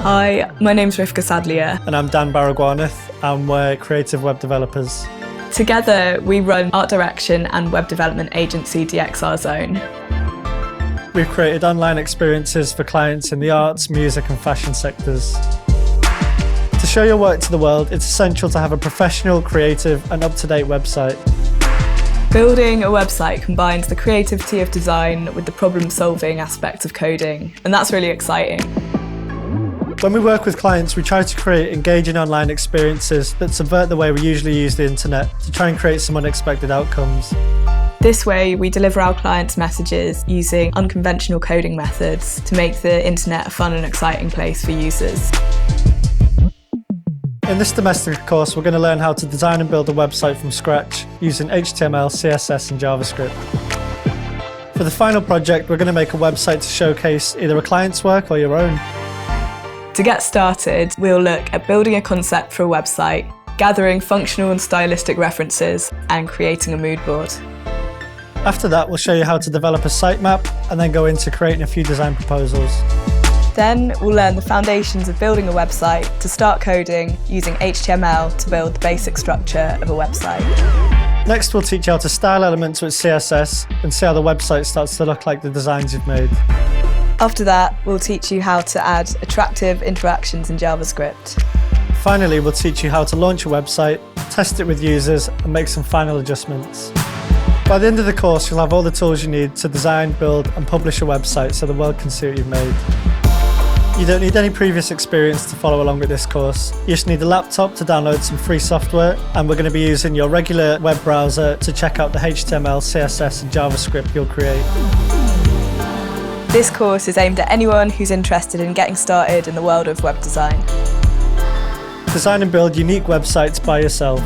Hi, my name's Rivka Sadlier. And I'm Dan Baragwanath, and we're creative web developers. Together, we run art direction and web development agency DXR Zone. We've created online experiences for clients in the arts, music and fashion sectors. To show your work to the world, it's essential to have a professional, creative and up-to-date website. Building a website combines the creativity of design with the problem-solving aspect of coding, and that's really exciting. When we work with clients, we try to create engaging online experiences that subvert the way we usually use the internet to try and create some unexpected outcomes. This way, we deliver our clients' messages using unconventional coding methods to make the internet a fun and exciting place for users. In this Domestika course, we're going to learn how to design and build a website from scratch using HTML, CSS and JavaScript. For the final project, we're going to make a website to showcase either a client's work or your own. To get started, we'll look at building a concept for a website, gathering functional and stylistic references, and creating a mood board. After that, we'll show you how to develop a sitemap and then go into creating a few design proposals. Then we'll learn the foundations of building a website to start coding using HTML to build the basic structure of a website. Next, we'll teach you how to style elements with CSS and see how the website starts to look like the designs you've made. After that, we'll teach you how to add attractive interactions in JavaScript. Finally, we'll teach you how to launch a website, test it with users, and make some final adjustments. By the end of the course, you'll have all the tools you need to design, build, and publish a website so the world can see what you've made. You don't need any previous experience to follow along with this course. You just need a laptop to download some free software, and we're going to be using your regular web browser to check out the HTML, CSS, and JavaScript you'll create. This course is aimed at anyone who's interested in getting started in the world of web design. Design and build unique websites by yourself.